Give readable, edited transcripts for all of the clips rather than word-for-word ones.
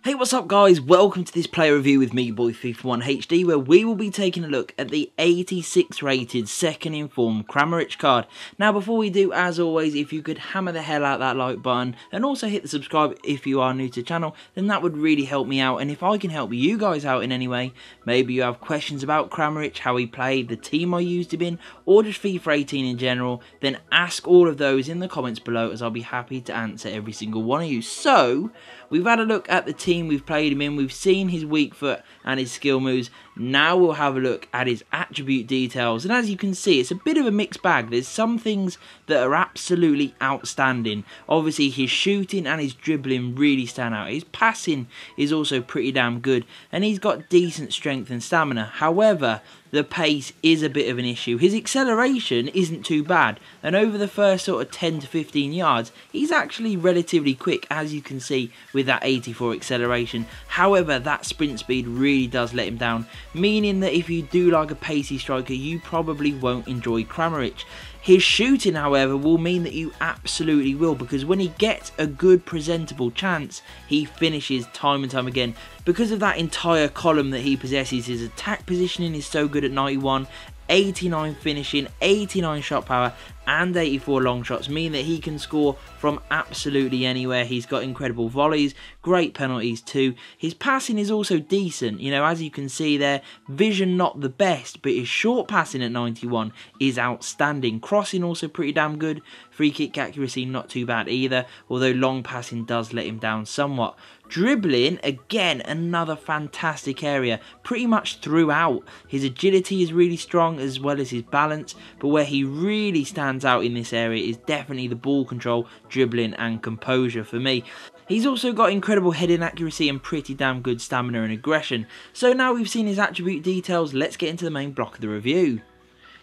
Hey, what's up guys? Welcome to this player review with me, boy FIFA 1 HD, where we will be taking a look at the 86 rated second informed Kramaric card. Now before we do, as always, if you could hammer the hell out that like button and also hit the subscribe if you are new to the channel, then that would really help me out. And if I can help you guys out in any way, maybe you have questions about Kramaric, how he played, the team I used him in, or just FIFA 18 in general, then ask all of those in the comments below, as I'll be happy to answer every single one of you. So we've had a look at the team we've played him in, we've seen his weak foot and his skill moves. Now we'll have a look at his attribute details, and as you can see, it's a bit of a mixed bag. There's some things that are absolutely outstanding. Obviously his shooting and his dribbling really stand out. His passing is also pretty damn good, and he's got decent strength and stamina. However, the pace is a bit of an issue. His acceleration isn't too bad, and over the first sort of 10 to 15 yards, he's actually relatively quick, as you can see with that 84 acceleration. However, that sprint speed really does let him down, meaning that if you do like a pacey striker, you probably won't enjoy Kramaric. His shooting, however, will mean that you absolutely will, because when he gets a good presentable chance, he finishes time and time again. Because of that entire column that he possesses, his attack positioning is so good at 91, 89 finishing, 89 shot power and 84 long shots mean that he can score from absolutely anywhere. He's got incredible volleys, great penalties too. His passing is also decent, you know, as you can see there. Vision not the best, but his short passing at 91 is outstanding. Crossing also pretty damn good. Free kick accuracy not too bad either, although long passing does let him down somewhat. Dribbling, again, another fantastic area, pretty much throughout. His agility is really strong, as well as his balance, but where he really stands out in this area is definitely the ball control, dribbling and composure for me. He's also got incredible heading accuracy and pretty damn good stamina and aggression. So now we've seen his attribute details, let's get into the main block of the review.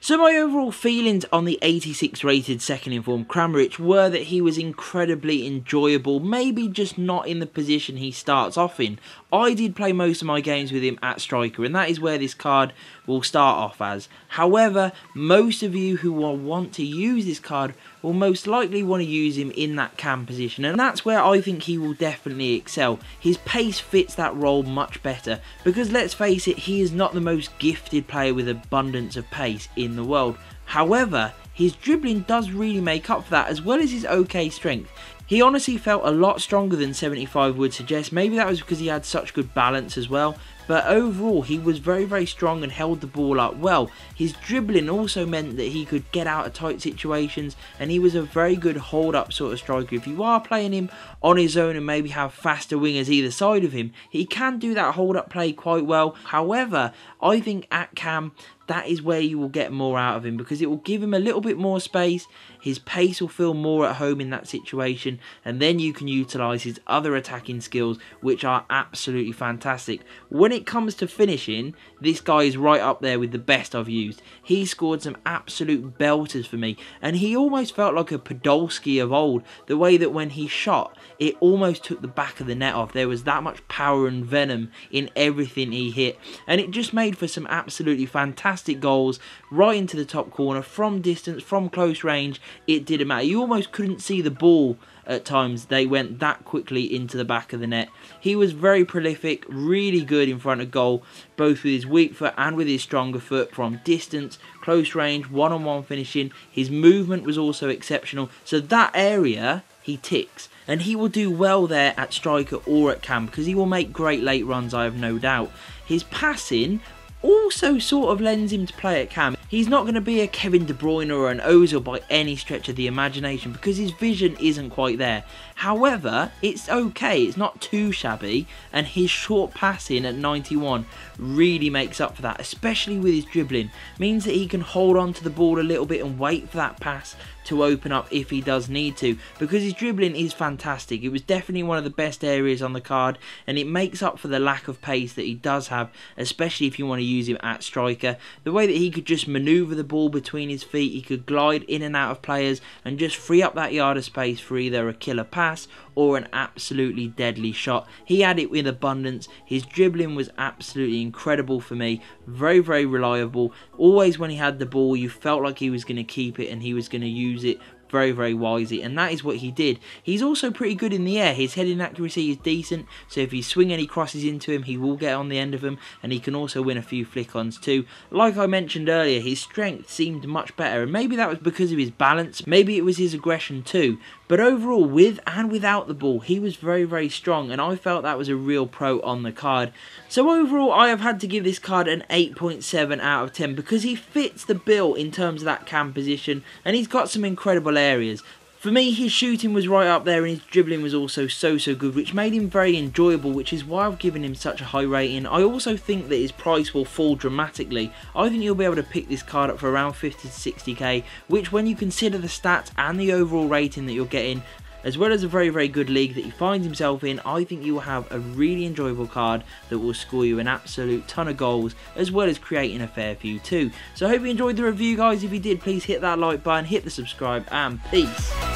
So my overall feelings on the 86 rated second informed Kramaric were that he was incredibly enjoyable, maybe just not in the position he starts off in. I did play most of my games with him at striker, and that is where this card will start off as. However, most of you who will want to use this card will most likely want to use him in that cam position, and that's where I think he will definitely excel. His pace fits that role much better, because let's face it, he is not the most gifted player with abundance of pace in the world. However, his dribbling does really make up for that, as well as his okay strength. He honestly felt a lot stronger than 75 would suggest. Maybe that was because he had such good balance as well. But overall, he was very strong and held the ball up well. His dribbling also meant that he could get out of tight situations, and he was a very good hold-up sort of striker. If you are playing him on his own and maybe have faster wingers either side of him, he can do that hold-up play quite well. However, I think at cam, that is where you will get more out of him, because it will give him a little bit more space. His pace will feel more at home in that situation, and then you can utilise his other attacking skills, which are absolutely fantastic. When it comes to finishing, this guy is right up there with the best I've used. He scored some absolute belters for me, and he almost felt like a Podolski of old, the way that when he shot, it almost took the back of the net off. There was that much power and venom in everything he hit, and it just made for some absolutely fantastic goals right into the top corner, from distance, from close range. It didn't matter. You almost couldn't see the ball at times. They went that quickly into the back of the net. He was very prolific, really good in front of goal, both with his weak foot and with his stronger foot, from distance, close range, one-on-one finishing. His movement was also exceptional. So that area he ticks, and he will do well there at striker or at cam, because he will make great late runs, I have no doubt. His passing also sort of lends him to play at cam. He's not going to be a Kevin De Bruyne or an Ozil by any stretch of the imagination, because his vision isn't quite there. However, it's okay, it's not too shabby, and his short passing at 91 really makes up for that, especially with his dribbling. Means that he can hold on to the ball a little bit and wait for that pass to open up if he does need to, because his dribbling is fantastic. It was definitely one of the best areas on the card, and it makes up for the lack of pace that he does have, especially if you want to use him at striker. The way that he could just manoeuvre the ball between his feet, he could glide in and out of players and just free up that yard of space for either a killer pass or an absolutely deadly shot. He had it with abundance. His dribbling was absolutely incredible for me. Very reliable. Always when he had the ball, you felt like he was going to keep it and he was going to use it very, very wisely, and that is what he did. He's also pretty good in the air. His heading accuracy is decent, so if you swing any crosses into him, he will get on the end of them, and he can also win a few flick-ons too. Like I mentioned earlier, his strength seemed much better, and maybe that was because of his balance, maybe it was his aggression too, but overall, with and without the ball, he was very, very strong, and I felt that was a real pro on the card. So overall, I have had to give this card an 8.7 out of 10 because he fits the bill in terms of that cam position, and he's got some incredible areas. For me, his shooting was right up there and his dribbling was also so good, which made him very enjoyable, which is why I've given him such a high rating. I also think that his price will fall dramatically. I think you'll be able to pick this card up for around 50 to 60k, which when you consider the stats and the overall rating that you're getting, as well as a very, very good league that he finds himself in, I think you will have a really enjoyable card that will score you an absolute ton of goals, as well as creating a fair few too. So I hope you enjoyed the review, guys. If you did, please hit that like button, hit the subscribe, and peace.